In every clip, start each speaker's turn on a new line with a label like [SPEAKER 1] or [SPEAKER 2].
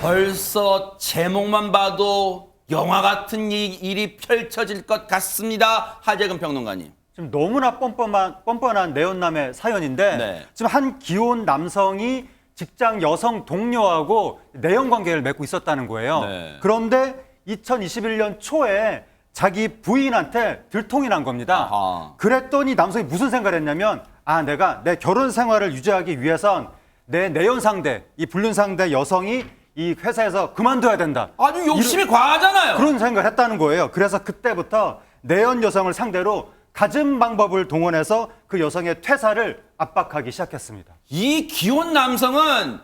[SPEAKER 1] 벌써 제목만 봐도 영화 같은 일이 펼쳐질 것 같습니다. 하재근 평론가님.
[SPEAKER 2] 지금 너무나 뻔뻔한 내연남의 사연인데
[SPEAKER 1] 네.
[SPEAKER 2] 지금 한 기혼 남성이 직장 여성 동료하고 내연 관계를 맺고 있었다는 거예요.
[SPEAKER 1] 네.
[SPEAKER 2] 그런데 2021년 초에 자기 부인한테 들통이 난 겁니다.
[SPEAKER 1] 아하.
[SPEAKER 2] 그랬더니 남성이 무슨 생각을 했냐면 내가 내 결혼 생활을 유지하기 위해선 내 내연 상대, 이 불륜 상대 여성이 이 회사에서 그만둬야 된다.
[SPEAKER 1] 아주 욕심이 과하잖아요.
[SPEAKER 2] 그런 생각을 했다는 거예요. 그래서 그때부터 내연 여성을 상대로 갖은 방법을 동원해서 그 여성의 퇴사를 압박하기 시작했습니다.
[SPEAKER 1] 이 기혼 남성은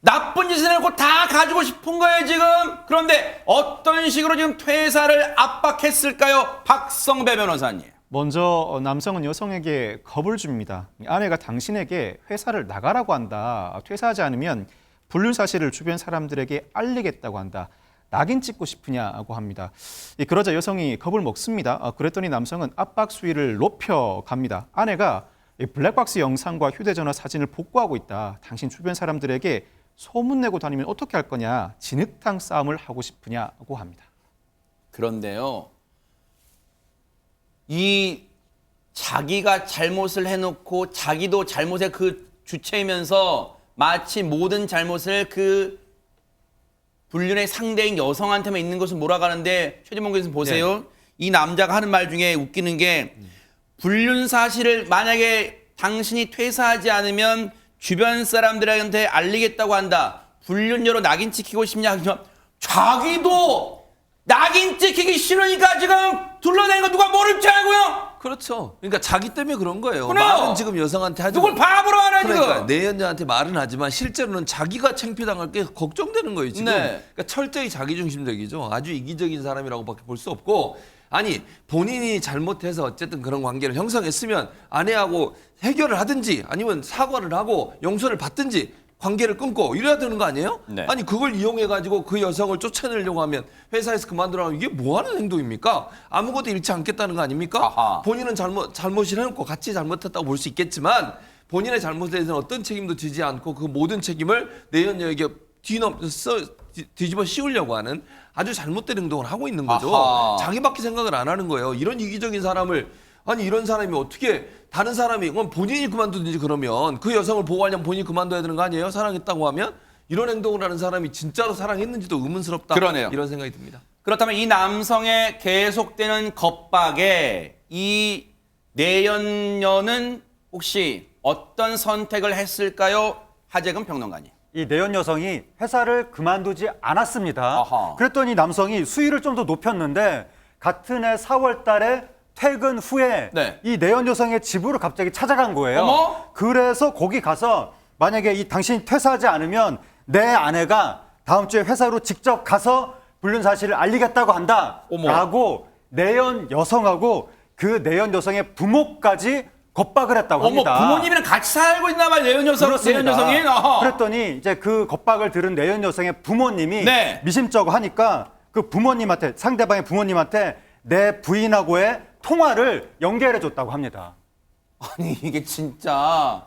[SPEAKER 1] 나쁜 짓을 해놓고 다 가지고 싶은 거예요, 지금. 그런데 어떤 식으로 지금 퇴사를 압박했을까요? 박성배 변호사님.
[SPEAKER 3] 먼저 남성은 여성에게 겁을 줍니다. 아내가 당신에게 회사를 나가라고 한다. 퇴사하지 않으면 불륜 사실을 주변 사람들에게 알리겠다고 한다. 낙인 찍고 싶으냐고 합니다. 그러자 여성이 겁을 먹습니다. 그랬더니 남성은 압박 수위를 높여갑니다. 아내가 블랙박스 영상과 휴대전화 사진을 복구하고 있다. 당신 주변 사람들에게 소문내고 다니면 어떻게 할 거냐. 진흙탕 싸움을 하고 싶으냐고 합니다.
[SPEAKER 1] 그런데요, 이 자기가 잘못을 해놓고 자기도 잘못의 그 주체이면서 마치 모든 잘못을 그 불륜의 상대인 여성한테만 있는 것을 몰아가는데, 최진봉 교수님 보세요.
[SPEAKER 2] 네.
[SPEAKER 1] 이 남자가 하는 말 중에 웃기는 게 불륜 사실을 만약에 당신이 퇴사하지 않으면 주변 사람들한테 알리겠다고 한다. 불륜녀로 낙인 찍히고 싶냐 하면 자기도 낙인 찍히기 싫으니까 지금 둘러대는 거 누가 모를 줄 알고요.
[SPEAKER 4] 그렇죠. 그러니까 자기 때문에 그런 거예요.
[SPEAKER 1] 그래요.
[SPEAKER 4] 말은 지금 여성한테 하지.
[SPEAKER 1] 누굴 바보로 하나 지금.
[SPEAKER 4] 그러니까 내연녀한테 말은 하지만 실제로는 자기가 창피당할 게 걱정되는 거예요 지금.
[SPEAKER 1] 네.
[SPEAKER 4] 그러니까 철저히 자기중심적이죠. 아주 이기적인 사람이라고밖에 볼 수 없고, 아니 본인이 잘못해서 어쨌든 그런 관계를 형성했으면 아내하고 해결을 하든지 아니면 사과를 하고 용서를 받든지 관계를 끊고 이래야 되는 거 아니에요?
[SPEAKER 1] 네.
[SPEAKER 4] 아니 그걸 이용해가지고 그 여성을 쫓아내려고 하면 회사에서 그만두라고 하면 이게 뭐 하는 행동입니까? 아무것도 잃지 않겠다는 거 아닙니까?
[SPEAKER 1] 아하.
[SPEAKER 4] 본인은 잘못을 해놓고 같이 잘못했다고 볼 수 있겠지만 본인의 잘못에 대해서는 어떤 책임도 지지 않고 그 모든 책임을 내연녀에게 뒤집어 씌우려고 하는 아주 잘못된 행동을 하고 있는 거죠.
[SPEAKER 1] 아하.
[SPEAKER 4] 자기밖에 생각을 안 하는 거예요. 이런 이기적인 사람을, 아니 이런 사람이 어떻게 다른 사람이, 그럼 본인이 그만두든지, 그러면 그 여성을 보호하려면 본인이 그만둬야 되는 거 아니에요? 사랑했다고 하면? 이런 행동을 하는 사람이 진짜로 사랑했는지도 의문스럽다.
[SPEAKER 1] 그러네요.
[SPEAKER 4] 이런 생각이 듭니다.
[SPEAKER 1] 그렇다면 이 남성의 계속되는 겁박에 이 내연녀는 혹시 어떤 선택을 했을까요? 하재근 평론가님.
[SPEAKER 2] 이 내연 여성이 회사를 그만두지 않았습니다.
[SPEAKER 1] 아하.
[SPEAKER 2] 그랬더니 남성이 수위를 좀 더 높였는데 같은 해 4월 달에 퇴근 후에
[SPEAKER 1] 네.
[SPEAKER 2] 이 내연 여성의 집으로 갑자기 찾아간 거예요.
[SPEAKER 1] 어머?
[SPEAKER 2] 그래서 거기 가서 만약에 이 당신이 퇴사하지 않으면 내 아내가 다음 주에 회사로 직접 가서 불륜 사실을 알리겠다고 한다.
[SPEAKER 1] 어머.
[SPEAKER 2] 라고 내연 여성하고 그 내연 여성의 부모까지 겁박을 했다고
[SPEAKER 1] 어머,
[SPEAKER 2] 합니다.
[SPEAKER 1] 부모님이랑 같이 살고 있나 봐요, 내연
[SPEAKER 2] 그렇습니다.
[SPEAKER 1] 여성이. 어허.
[SPEAKER 2] 그랬더니 이제 그 겁박을 들은 내연 여성의 부모님이
[SPEAKER 1] 네.
[SPEAKER 2] 미심쩍어 하니까 그 부모님한테, 상대방의 부모님한테 내 부인하고의 통화를 연결해 줬다고 합니다.
[SPEAKER 1] 아니 이게 진짜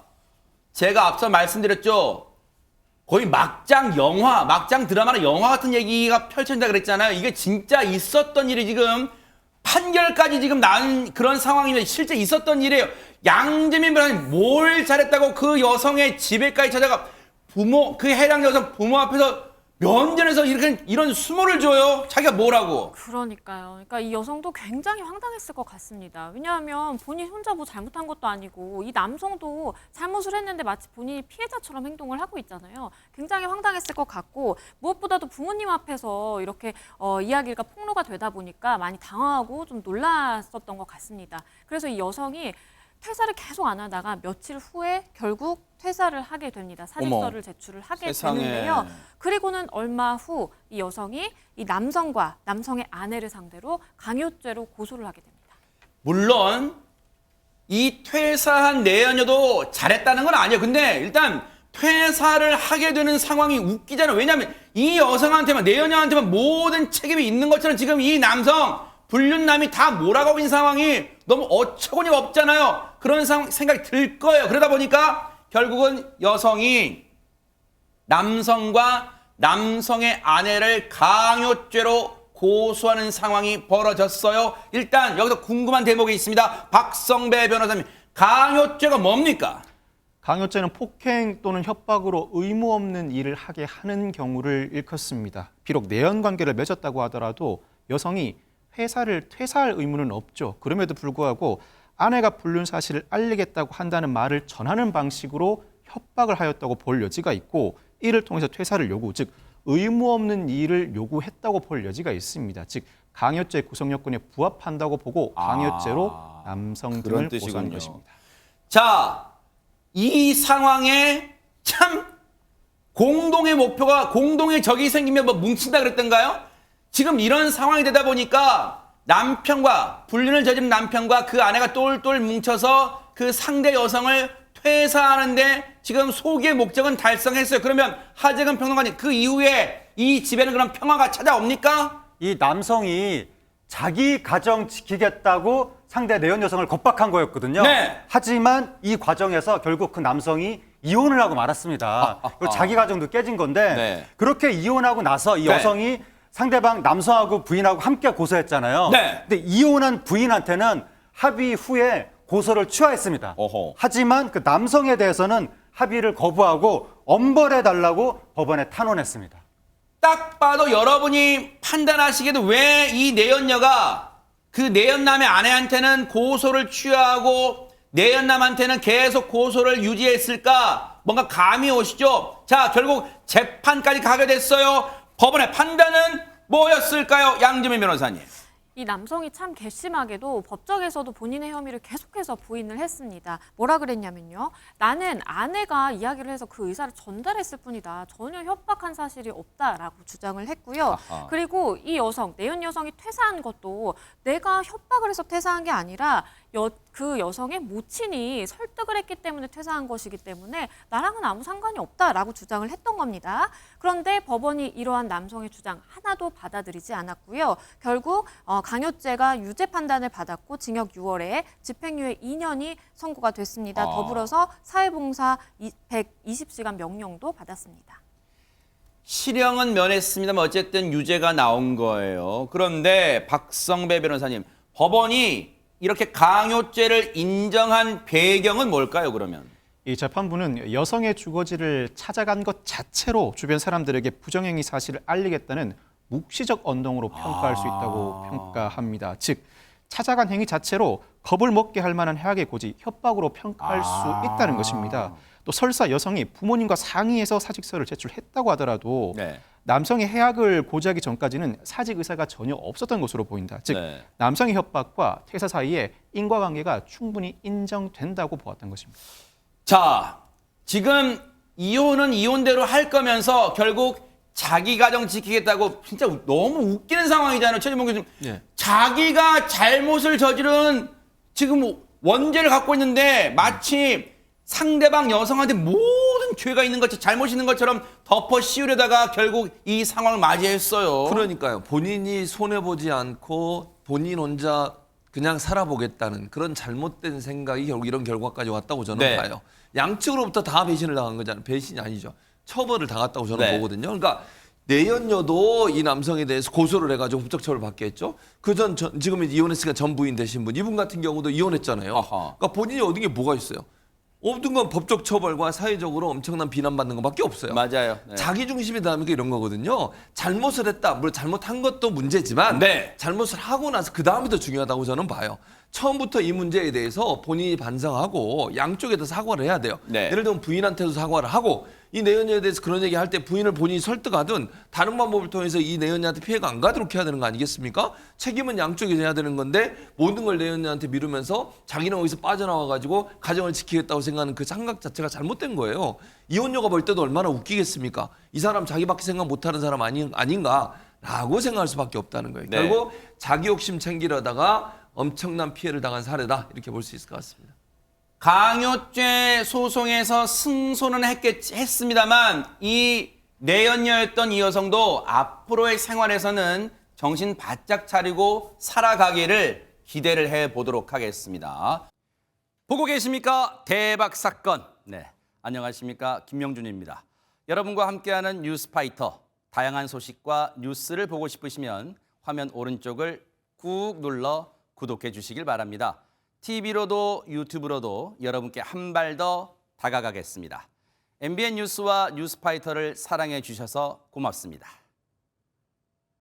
[SPEAKER 1] 제가 앞서 말씀드렸죠. 거의 막장 영화, 막장 드라마나 영화 같은 얘기가 펼쳐진다 그랬잖아요. 이게 진짜 있었던 일이 지금 판결까지 지금 난 그런 상황이면 실제 있었던 일이에요. 양재민 변호사님 뭘 잘했다고 그 여성의 집에까지 찾아가 그 해당 여성 부모 앞에서 면전에서 이런 수모를 줘요. 자기가 뭐라고.
[SPEAKER 5] 그러니까요. 그러니까 이 여성도 굉장히 황당했을 것 같습니다. 왜냐하면 본인 혼자 뭐 잘못한 것도 아니고 이 남성도 잘못을 했는데 마치 본인이 피해자처럼 행동을 하고 있잖아요. 굉장히 황당했을 것 같고, 무엇보다도 부모님 앞에서 이렇게 이야기가 폭로가 되다 보니까 많이 당황하고 좀 놀랐었던 것 같습니다. 그래서 이 여성이 퇴사를 계속 안 하다가 며칠 후에 결국 퇴사를 하게 됩니다. 사직서를
[SPEAKER 1] 어머,
[SPEAKER 5] 제출을 하게
[SPEAKER 1] 세상에.
[SPEAKER 5] 되는데요. 그리고는 얼마 후 이 여성이 이 남성과 남성의 아내를 상대로 강요죄로 고소를 하게 됩니다.
[SPEAKER 1] 물론 이 퇴사한 내연녀도 잘했다는 건 아니에요. 근데 일단 퇴사를 하게 되는 상황이 웃기잖아요. 왜냐하면 이 여성한테만, 내연녀한테만 모든 책임이 있는 것처럼 지금 이 남성 불륜남이 다 몰아가고 있는 상황이 너무 어처구니가 없잖아요. 그런 생각이 들 거예요. 그러다 보니까 결국은 여성이 남성과 남성의 아내를 강요죄로 고소하는 상황이 벌어졌어요. 일단 여기서 궁금한 대목이 있습니다. 박성배 변호사님, 강요죄가 뭡니까?
[SPEAKER 3] 강요죄는 폭행 또는 협박으로 의무 없는 일을 하게 하는 경우를 일컫습니다. 비록 내연 관계를 맺었다고 하더라도 여성이 회사를 퇴사할 의무는 없죠. 그럼에도 불구하고 아내가 불륜 사실을 알리겠다고 한다는 말을 전하는 방식으로 협박을 하였다고 볼 여지가 있고, 이를 통해서 퇴사를 요구, 즉 의무 없는 일을 요구했다고 볼 여지가 있습니다. 즉 강요죄 구성 요건에 부합한다고 보고 강요죄로 남성 등을 고소한 것입니다.
[SPEAKER 1] 자, 이 상황에 참 공동의 목표가, 공동의 적이 생기면 뭐 뭉친다 그랬던가요? 지금 이런 상황이 되다 보니까 남편과, 불륜을 저지른 남편과 그 아내가 똘똘 뭉쳐서 그 상대 여성을 퇴사하는데 지금 소기의 목적은 달성했어요. 그러면 하재근 평론가님, 그 이후에 이 집에는 그럼 평화가 찾아옵니까?
[SPEAKER 2] 이 남성이 자기 가정 지키겠다고 상대 내연 여성을 겁박한 거였거든요.
[SPEAKER 1] 네.
[SPEAKER 2] 하지만 이 과정에서 결국 그 남성이 이혼을 하고 말았습니다. 그리고 자기 가정도 깨진 건데
[SPEAKER 1] 네.
[SPEAKER 2] 그렇게 이혼하고 나서 이
[SPEAKER 1] 네.
[SPEAKER 2] 여성이 상대방 남성하고 부인하고 함께 고소했잖아요.
[SPEAKER 1] 네.
[SPEAKER 2] 근데 이혼한 부인한테는 합의 후에 고소를 취하했습니다.
[SPEAKER 1] 어허.
[SPEAKER 2] 하지만 그 남성에 대해서는 합의를 거부하고 엄벌해달라고 법원에 탄원했습니다.
[SPEAKER 1] 딱 봐도 여러분이 판단하시기에도 왜 이 내연녀가 그 내연남의 아내한테는 고소를 취하고 내연남한테는 계속 고소를 유지했을까? 뭔가 감이 오시죠? 자, 결국 재판까지 가게 됐어요. 법원의 판단은 뭐였을까요? 양지민 변호사님.
[SPEAKER 5] 이 남성이 참 괘씸하게도 법정에서도 본인의 혐의를 계속해서 부인을 했습니다. 뭐라 그랬냐면요. 나는 아내가 이야기를 해서 그 의사를 전달했을 뿐이다. 전혀 협박한 사실이 없다라고 주장을 했고요.
[SPEAKER 1] 아하.
[SPEAKER 5] 그리고 이 여성, 내연 여성이 퇴사한 것도 내가 협박을 해서 퇴사한 게 아니라 그 여성의 모친이 설득을 했기 때문에 퇴사한 것이기 때문에 나랑은 아무 상관이 없다라고 주장을 했던 겁니다. 그런데 법원이 이러한 남성의 주장 하나도 받아들이지 않았고요. 결국 강요죄가 유죄 판단을 받았고 징역 6월에 집행유예 2년이 선고가 됐습니다. 더불어서 사회봉사 120시간 명령도 받았습니다.
[SPEAKER 1] 실형은 면했습니다만 어쨌든 유죄가 나온 거예요. 그런데 박성배 변호사님, 법원이 이렇게 강요죄를 인정한 배경은 뭘까요, 그러면?
[SPEAKER 3] 이 재판부는 여성의 주거지를 찾아간 것 자체로 주변 사람들에게 부정행위 사실을 알리겠다는 묵시적 언동으로 평가할 수 있다고 평가합니다. 즉 찾아간 행위 자체로 겁을 먹게 할 만한 해악의 고지, 협박으로 평가할 수 있다는 것입니다. 또 설사 여성이 부모님과 상의해서 사직서를 제출했다고 하더라도
[SPEAKER 1] 네.
[SPEAKER 3] 남성의 해악을 고지하기 전까지는 사직 의사가 전혀 없었던 것으로 보인다. 즉
[SPEAKER 1] 네.
[SPEAKER 3] 남성의 협박과 퇴사 사이에 인과관계가 충분히 인정된다고 보았던 것입니다.
[SPEAKER 1] 자, 지금 이혼은 이혼대로 할 거면서 결국 자기 가정 지키겠다고, 진짜 너무 웃기는 상황이잖아요. 최진봉 교수님.
[SPEAKER 4] 예.
[SPEAKER 1] 자기가 잘못을 저지른 지금 원죄를 갖고 있는데 마치 상대방 여성한테 모든 죄가 있는 것처럼, 잘못 있는 것처럼 덮어 씌우려다가 결국 이 상황을 맞이했어요.
[SPEAKER 4] 그러니까요. 본인이 손해보지 않고 본인 혼자 그냥 살아보겠다는 그런 잘못된 생각이 결국 이런 결과까지 왔다고 저는
[SPEAKER 1] 네.
[SPEAKER 4] 봐요. 양측으로부터 다 배신을 당한 거잖아요. 배신이 아니죠. 처벌을 당했다고 저는
[SPEAKER 1] 네.
[SPEAKER 4] 보거든요. 그러니까 내연녀도 이 남성에 대해서 고소를 해가지고 법적 처벌을 받게 했죠. 지금 이혼했으니까 전 부인 되신 분, 이분 같은 경우도 이혼했잖아요.
[SPEAKER 1] 아하.
[SPEAKER 4] 그러니까 본인이 얻은 게 뭐가 있어요? 얻은 건 법적 처벌과 사회적으로 엄청난 비난받는 것밖에 없어요.
[SPEAKER 1] 맞아요. 네.
[SPEAKER 4] 자기 중심이다 하니까 이런 거거든요. 잘못을 했다. 물론 잘못한 것도 문제지만
[SPEAKER 1] 네.
[SPEAKER 4] 잘못을 하고 나서 그 다음이 더 중요하다고 저는 봐요. 처음부터 이 문제에 대해서 본인이 반성하고 양쪽에다 사과를 해야 돼요.
[SPEAKER 1] 네.
[SPEAKER 4] 예를 들면 부인한테도 사과를 하고 이 내연녀에 대해서 그런 얘기 할 때 부인을 본인이 설득하든 다른 방법을 통해서 이 내연녀한테 피해가 안 가도록 해야 되는 거 아니겠습니까? 책임은 양쪽이 져야 되는 건데 모든 걸 내연녀한테 미루면서 자기는 거기서 빠져나와가지고 가정을 지키겠다고 생각하는 그 생각 자체가 잘못된 거예요. 이혼녀가 볼 때도 얼마나 웃기겠습니까? 이 사람 자기밖에 생각 못하는 사람 아닌가라고 생각할 수밖에 없다는 거예요.
[SPEAKER 1] 네.
[SPEAKER 4] 결국 자기 욕심 챙기려다가 엄청난 피해를 당한 사례다 이렇게 볼 수 있을 것 같습니다.
[SPEAKER 1] 강요죄 소송에서 승소는 했습니다만 이 내연녀였던 이 여성도 앞으로의 생활에서는 정신 바짝 차리고 살아가기를 기대를 해보도록 하겠습니다. 보고 계십니까? 대박 사건. 네, 안녕하십니까? 김명준입니다. 여러분과 함께하는 뉴스파이터. 다양한 소식과 뉴스를 보고 싶으시면 화면 오른쪽을 꾹 눌러 구독해 주시길 바랍니다. TV로도 유튜브로도 여러분께 한 발 더 다가가겠습니다. MBN 뉴스와 뉴스파이터를 사랑해 주셔서 고맙습니다.